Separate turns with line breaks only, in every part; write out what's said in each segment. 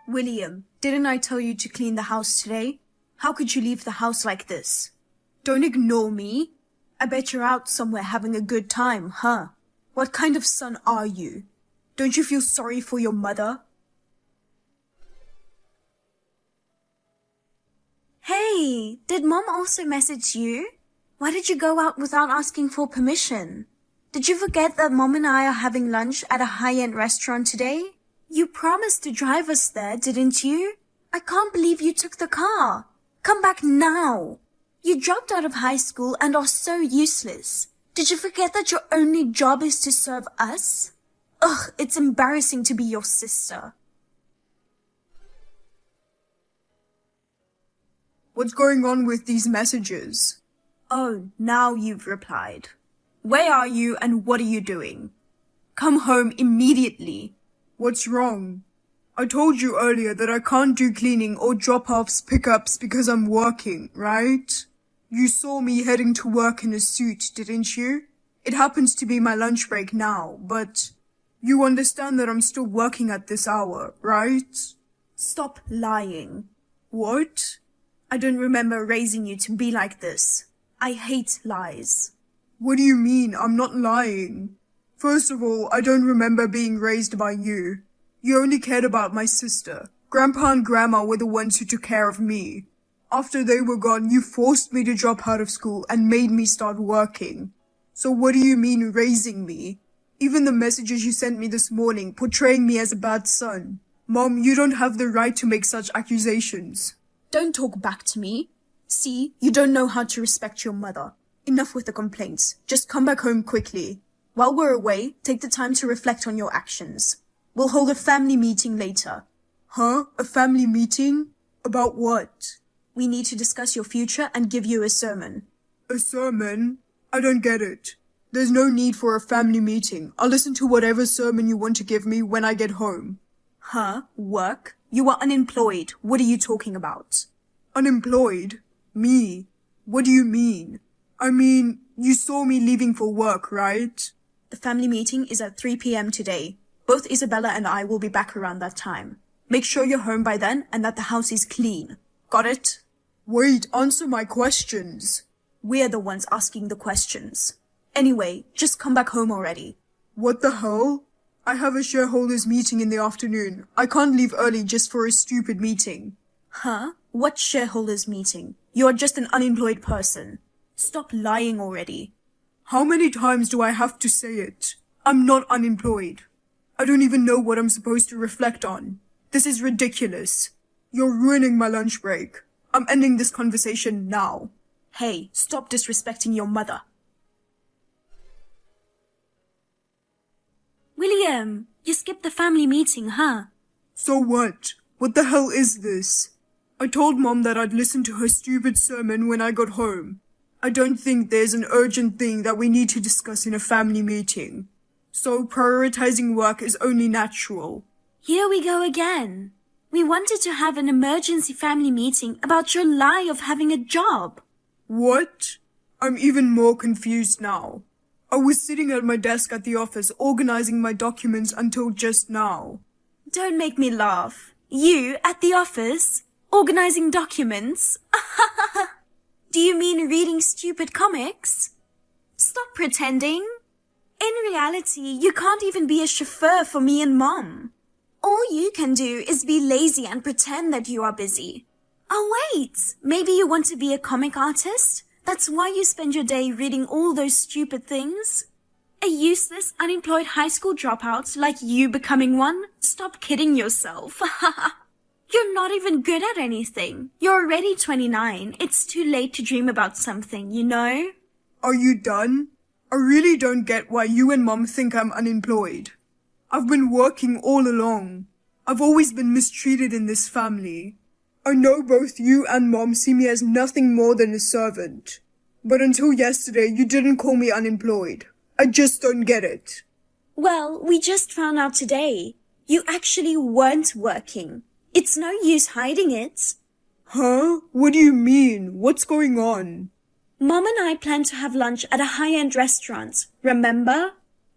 William, didn't I tell you to clean the house today? How could you leave the house like this? Don't ignore me. I bet you're out somewhere having a good time, huh? What kind of son are you? Don't you feel sorry for your mother? Hey, did Mom also message you? Why did you go out without asking for permission? Did you forget that Mom and I are having lunch at a high-end restaurant today? You promised to drive us there, didn't you? I can't believe you took the car. Come back now. You dropped out of high school and are so useless. Did you forget that your only job is to serve us? Ugh, it's embarrassing to be your sister.
What's going on with these messages?
Oh, now you've replied. Where are you and what are you doing? Come home immediately.
What's wrong? I told you earlier that I can't do cleaning or drop-offs, pickups because I'm working, right? You saw me heading to work in a suit, didn't you? It happens to be my lunch break now, but you understand that I'm still working at this hour, right?
Stop lying.
What?
I don't remember raising you to be like this. I hate lies.
What do you mean? I'm not lying. First of all, I don't remember being raised by you. You only cared about my sister. Grandpa and Grandma were the ones who took care of me. After they were gone, you forced me to drop out of school and made me start working. So what do you mean raising me? Even the messages you sent me this morning portraying me as a bad son. Mom, you don't have the right to make such accusations.
Don't talk back to me. See, you don't know how to respect your mother. Enough with the complaints. Just come back home quickly. While we're away, take the time to reflect on your actions. We'll hold a family meeting later.
Huh? A family meeting? About what?
We need to discuss your future and give you a sermon.
A sermon? I don't get it. There's no need for a family meeting. I'll listen to whatever sermon you want to give me when I get home.
Huh? Work? You are unemployed. What are you talking about?
Unemployed? Me? What do you mean? I mean, you saw me leaving for work, right?
The family meeting is at 3 p.m. today. Both Isabella and I will be back around that time. Make sure you're home by then and that the house is clean. Got it?
Wait, answer my questions.
We're the ones asking the questions. Anyway, just come back home already.
What the hell? I have a shareholders meeting in the afternoon. I can't leave early just for a stupid meeting.
Huh? What shareholders meeting? You're just an unemployed person. Stop lying already.
How many times do I have to say it? I'm not unemployed. I don't even know what I'm supposed to reflect on. This is ridiculous. You're ruining my lunch break. I'm ending this conversation now.
Hey, stop disrespecting your mother. William, you skipped the family meeting, huh?
So what? What the hell is this? I told Mom that I'd listen to her stupid sermon when I got home. I don't think there's an urgent thing that we need to discuss in a family meeting. So prioritizing work is only natural.
Here we go again. We wanted to have an emergency family meeting about your lie of having a job.
What? I'm even more confused now. I was sitting at my desk at the office organizing my documents until just now.
Don't make me laugh. You, at the office, organizing documents? Do you mean reading stupid comics? Stop pretending. In reality, you can't even be a chauffeur for me and Mom. All you can do is be lazy and pretend that you are busy. Oh wait, maybe you want to be a comic artist? That's why you spend your day reading all those stupid things? A useless, unemployed high school dropout like you becoming one? Stop kidding yourself. You're not even good at anything. You're already 29. It's too late to dream about something, you know?
Are you done? I really don't get why you and Mom think I'm unemployed. I've been working all along. I've always been mistreated in this family. I know both you and Mom see me as nothing more than a servant. But until yesterday, you didn't call me unemployed. I just don't get it.
Well, we just found out today. You actually weren't working. It's no use hiding it.
Huh? What do you mean? What's going on?
Mom and I planned to have lunch at a high-end restaurant, remember?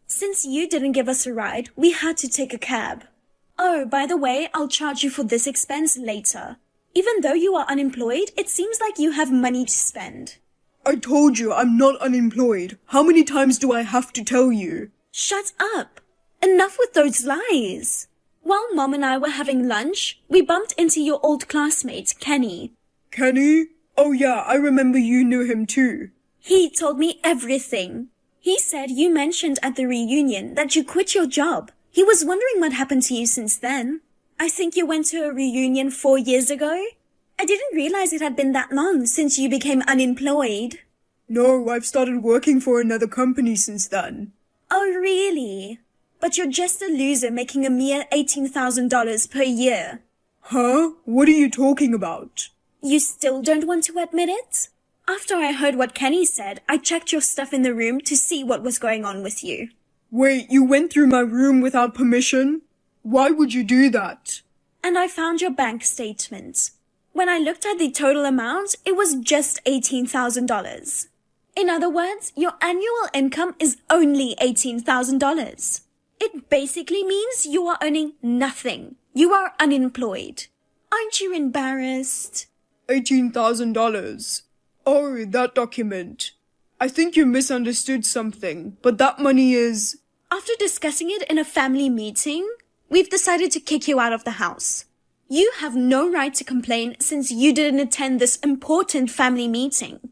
Since you didn't give us a ride, we had to take a cab. Oh, by the way, I'll charge you for this expense later. Even though you are unemployed, it seems like you have money to spend.
I told you I'm not unemployed. How many times do I have to tell you?
Shut up. Enough with those lies. While Mom and I were having lunch, we bumped into your old classmate, Kenny.
Kenny? Oh yeah, I remember you knew him too.
He told me everything. He said you mentioned at the reunion that you quit your job. He was wondering what happened to you since then. I think you went to a reunion 4 years ago. I didn't realize it had been that long since you became unemployed.
No, I've started working for another company since then.
Oh, really? But you're just a loser making a mere $18,000 per year.
Huh? What are you talking about?
You still don't want to admit it? After I heard what Kenny said, I checked your stuff in the room to see what was going on with you.
Wait, you went through my room without permission? Why would you do that?
And I found your bank statement. When I looked at the total amount, it was just $18,000. In other words, your annual income is only $18,000. It basically means you are earning nothing. You are unemployed. Aren't you embarrassed?
$18,000. Oh, that document. I think you misunderstood something, but that money is...
After discussing it in a family meeting, we've decided to kick you out of the house. You have no right to complain since you didn't attend this important family meeting.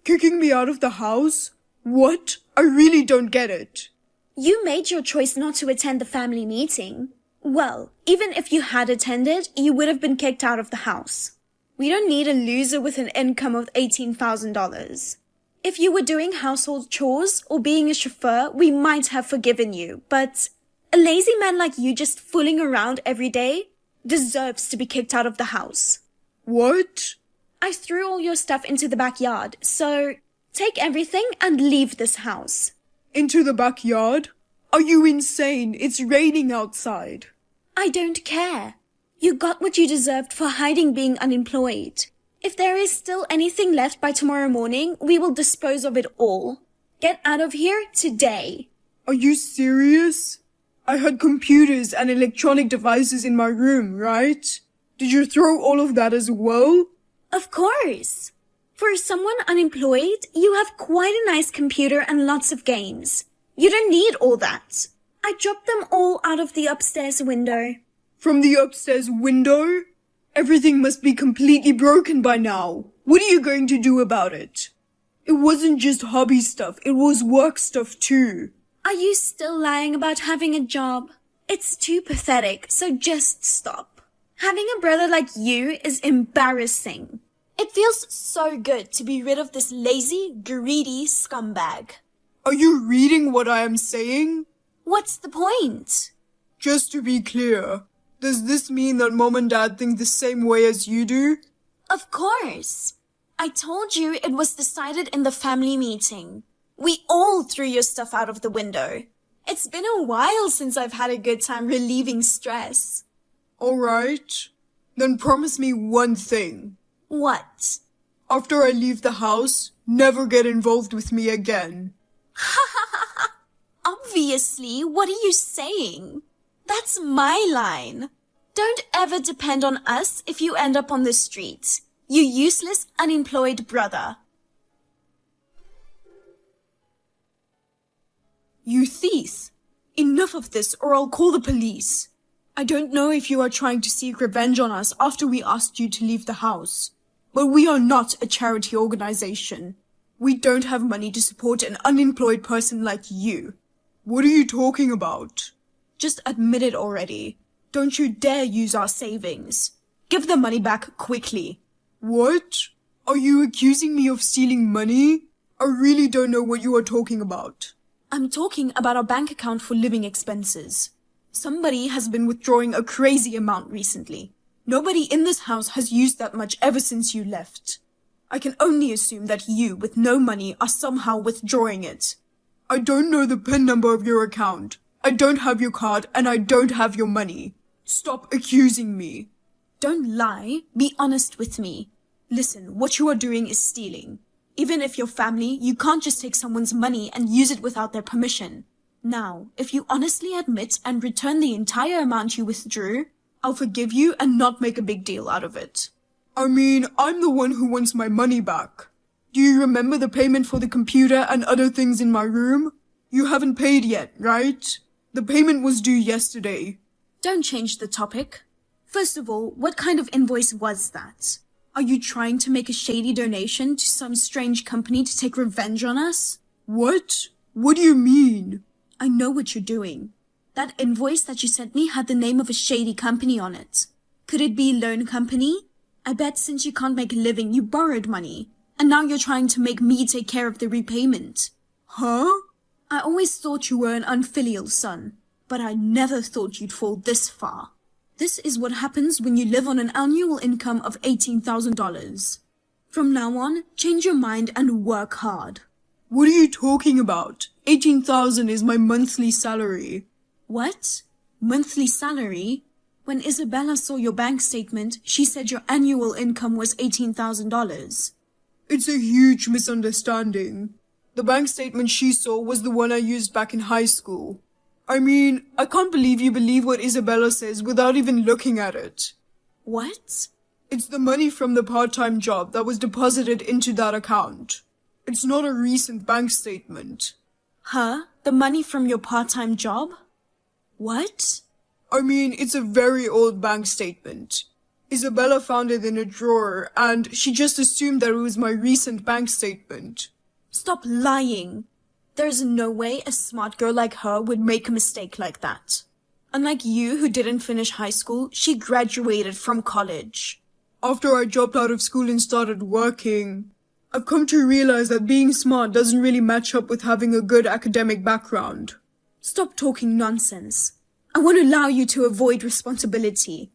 Kicking me out of the house? What? I really don't get it.
You made your choice not to attend the family meeting. Well, even if you had attended, you would have been kicked out of the house. We don't need a loser with an income of $18,000. If you were doing household chores or being a chauffeur, we might have forgiven you, but a lazy man like you just fooling around every day deserves to be kicked out of the house.
What?
I threw all your stuff into the backyard, so take everything and leave this house.
Into the backyard? Are you insane? It's raining outside.
I don't care. You got what you deserved for hiding being unemployed. If there is still anything left by tomorrow morning, we will dispose of it all. Get out of here today.
Are you serious? I had computers and electronic devices in my room, right? Did you throw all of that as well?
Of course. For someone unemployed, you have quite a nice computer and lots of games. You don't need all that. I dropped them all out of the upstairs window.
From the upstairs window? Everything must be completely broken by now. What are you going to do about it? It wasn't just hobby stuff, it was work stuff too.
Are you still lying about having a job? It's too pathetic, so just stop. Having a brother like you is embarrassing. It feels so good to be rid of this lazy, greedy scumbag.
Are you reading what I am saying?
What's the point?
Just to be clear, does this mean that Mom and Dad think the same way as you do?
Of course. I told you it was decided in the family meeting. We all threw your stuff out of the window. It's been a while since I've had a good time relieving stress.
Alright. Then promise me one thing.
What?
After I leave the house, never get involved with me again.
Obviously, what are you saying? That's my line. Don't ever depend on us if you end up on the street. You useless, unemployed brother.
You thief! Enough of this or I'll call the police. I don't know if you are trying to seek revenge on us after we asked you to leave the house. But we are not a charity organization. We don't have money to support an unemployed person like you. What are you talking about? Just admit it already. Don't you dare use our savings. Give the money back quickly. What? Are you accusing me of stealing money? I really don't know what you are talking about. I'm talking about our bank account for living expenses. Somebody has been withdrawing a crazy amount recently. Nobody in this house has used that much ever since you left. I can only assume that you, with no money, are somehow withdrawing it. I don't know the PIN number of your account. I don't have your card and I don't have your money. Stop accusing me. Don't lie. Be honest with me. Listen, what you are doing is stealing. Even if you're family, you can't just take someone's money and use it without their permission.
Now, if you honestly admit and return the entire amount you withdrew, I'll forgive you and not make a big deal out of it.
I mean, I'm the one who wants my money back. Do you remember the payment for the computer and other things in my room? You haven't paid yet, right? The payment was due yesterday.
Don't change the topic. First of all, what kind of invoice was that? Are you trying to make a shady donation to some strange company to take revenge on us?
What? What do you mean?
I know what you're doing. That invoice that you sent me had the name of a shady company on it. Could it be loan company? I bet since you can't make a living, you borrowed money. And now you're trying to make me take care of the repayment.
Huh?
I always thought you were an unfilial son, but I never thought you'd fall this far. This is what happens when you live on an annual income of $18,000. From now on, change your mind and work hard.
What are you talking about? 18,000 is my monthly salary.
What? Monthly salary? When Isabella saw your bank statement, she said your annual income was $18,000.
It's a huge misunderstanding. The bank statement she saw was the one I used back in high school. I mean, I can't believe you believe what Isabella says without even looking at it.
What?
It's the money from the part-time job that was deposited into that account. It's not a recent bank statement.
Huh? The money from your part-time job? What?
I mean, it's a very old bank statement. Isabella found it in a drawer, and she just assumed that it was my recent bank statement.
Stop lying. There's no way a smart girl like her would make a mistake like that. Unlike you, who didn't finish high school, she graduated from college.
After I dropped out of school and started working, I've come to realize that being smart doesn't really match up with having a good academic background.
Stop talking nonsense. I want to allow you to avoid responsibility.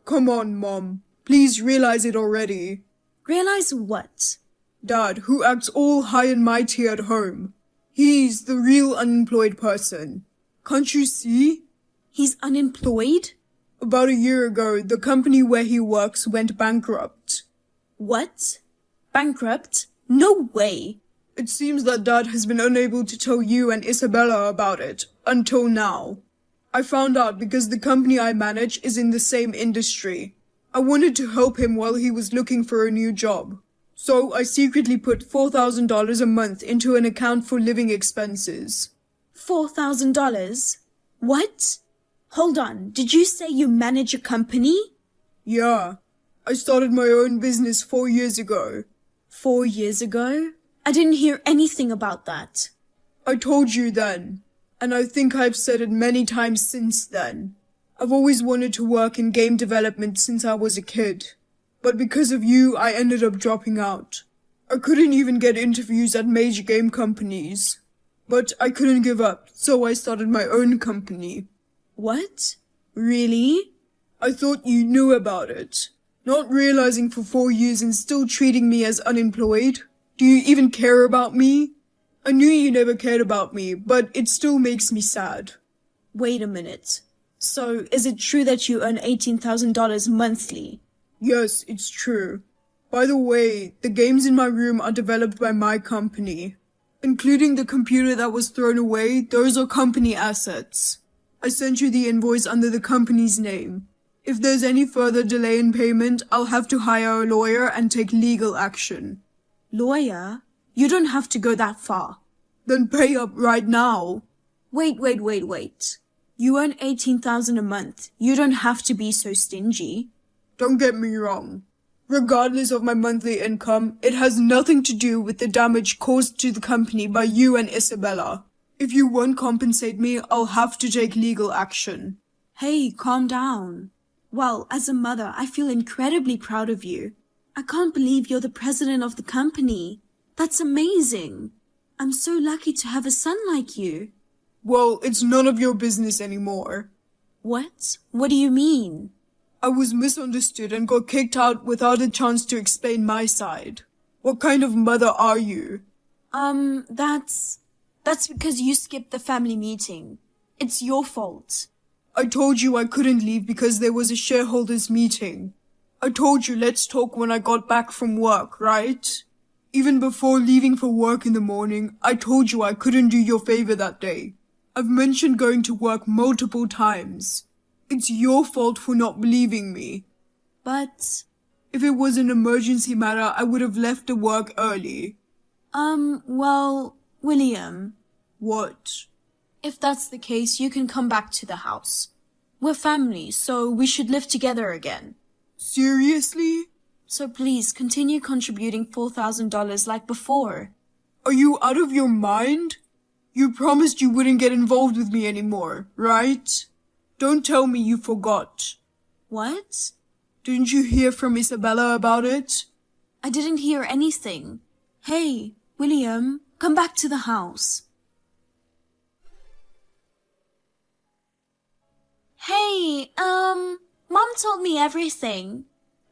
Come on, Mom. Please realize it already.
Realize what?
Dad, who acts all high and mighty at home. He's the real unemployed person. Can't you see?
He's unemployed?
About a year ago, the company where he works went bankrupt.
What? Bankrupt? No way.
It seems that Dad has been unable to tell you and Isabella about it, until now. I found out because the company I manage is in the same industry. I wanted to help him while he was looking for a new job. So I secretly put $4,000 a month into an account for living expenses.
$4,000? What? Hold on, did you say you manage a company?
Yeah. I started my own business 4 years ago.
4 years ago? I didn't hear anything about that.
I told you then, and I think I've said it many times since then. I've always wanted to work in game development since I was a kid. But because of you, I ended up dropping out. I couldn't even get interviews at major game companies. But I couldn't give up, so I started my own company.
What? Really?
I thought you knew about it. Not realizing for 4 years and still treating me as unemployed. Do you even care about me? I knew you never cared about me, but it still makes me sad.
Wait a minute. So, is it true that you earn $18,000 monthly?
Yes, it's true. By the way, the games in my room are developed by my company. Including the computer that was thrown away, those are company assets. I sent you the invoice under the company's name. If there's any further delay in payment, I'll have to hire a lawyer and take legal action.
Lawyer? You don't have to go that far.
Then pay up right now.
Wait. You earn $18,000 a month. You don't have to be so stingy.
Don't get me wrong. Regardless of my monthly income, it has nothing to do with the damage caused to the company by you and Isabella. If you won't compensate me, I'll have to take legal action.
Hey, calm down. Well, as a mother, I feel incredibly proud of you. I can't believe you're the president of the company. That's amazing. I'm so lucky to have a son like you.
Well, it's none of your business anymore.
What? What do you mean?
I was misunderstood and got kicked out without a chance to explain my side. What kind of mother are you?
That's because you skipped the family meeting. It's your fault.
I told you I couldn't leave because there was a shareholders meeting. I told you let's talk when I got back from work, right? Even before leaving for work in the morning, I told you I couldn't do your favor that day. I've mentioned going to work multiple times. It's your fault for not believing me.
But,
If it was an emergency matter, I would have left the work early.
well, William,
What?
if that's the case, you can come back to the house. We're family, so we should live together again.
Seriously?
So please continue contributing $4,000 like before.
Are you out of your mind? You promised you wouldn't get involved with me anymore, right? Don't tell me you forgot.
What?
Didn't you hear from Isabella about it?
I didn't hear anything. Hey, William, come back to the house. Hey, Mom told me everything.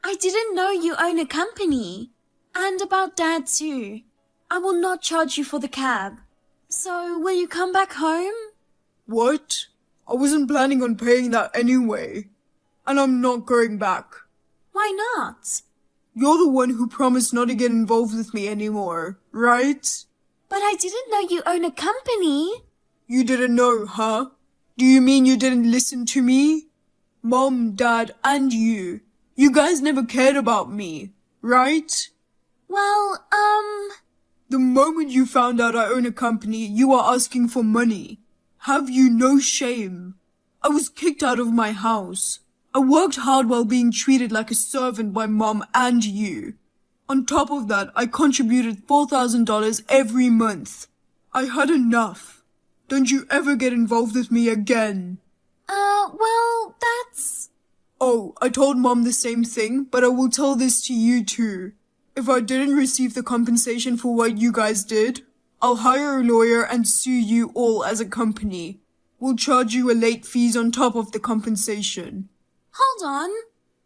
I didn't know you own a company. And about Dad too. I will not charge you for the cab. So, will you come back home?
What? I wasn't planning on paying that anyway. And I'm not going back.
Why not?
You're the one who promised not to get involved with me anymore, right?
But I didn't know you own a company.
You didn't know, huh? Do you mean you didn't listen to me? Mom, Dad, and you. You guys never cared about me, right?
Well,
The moment you found out I own a company, you are asking for money. Have you no shame? I was kicked out of my house. I worked hard while being treated like a servant by Mom and you. On top of that, I contributed $4,000 every month. I had enough. Don't you ever get involved with me again.
well, that's...
Oh, I told Mom the same thing, but I will tell this to you too. If I didn't receive the compensation for what you guys did, I'll hire a lawyer and sue you all as a company. We'll charge you a late fees on top of the compensation.
Hold on.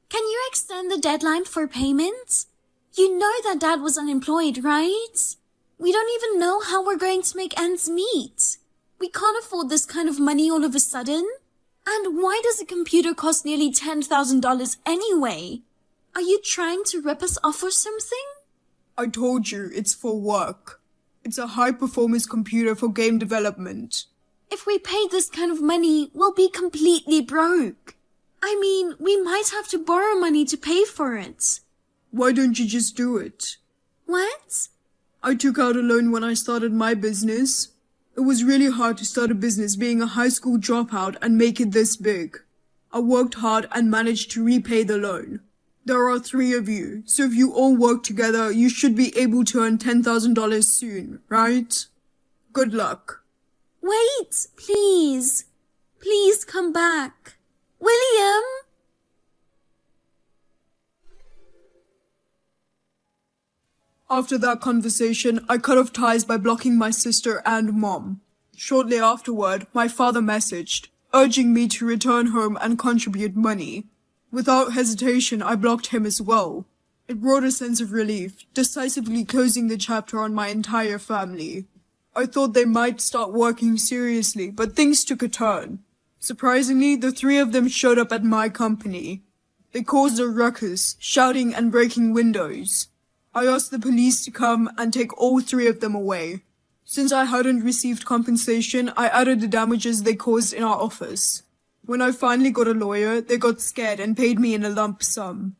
Can you extend the deadline for payment? You know that Dad was unemployed, right? We don't even know how we're going to make ends meet. We can't afford this kind of money all of a sudden. And why does a computer cost nearly $10,000 anyway? Are you trying to rip us off or something?
I told you, it's for work. It's a high-performance computer for game development.
If we paid this kind of money, we'll be completely broke. I mean, we might have to borrow money to pay for it.
Why don't you just do it?
What?
I took out a loan when I started my business. It was really hard to start a business being a high school dropout and make it this big. I worked hard and managed to repay the loan. There are 3 of you, so if you all work together, you should be able to earn $10,000 soon, right? Good luck.
Wait, please. Please come back. William?
After that conversation, I cut off ties by blocking my sister and Mom. Shortly afterward, my father messaged, urging me to return home and contribute money. Without hesitation, I blocked him as well. It brought a sense of relief, decisively closing the chapter on my entire family. I thought they might start working seriously, but things took a turn. Surprisingly, the 3 of them showed up at my company. They caused a ruckus, shouting and breaking windows. I asked the police to come and take all 3 of them away. Since I hadn't received compensation, I added the damages they caused in our office. When I finally got a lawyer, they got scared and paid me in a lump sum.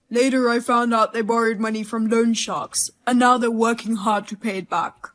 Later, I found out they borrowed money from loan sharks, and now they're working hard to pay it back.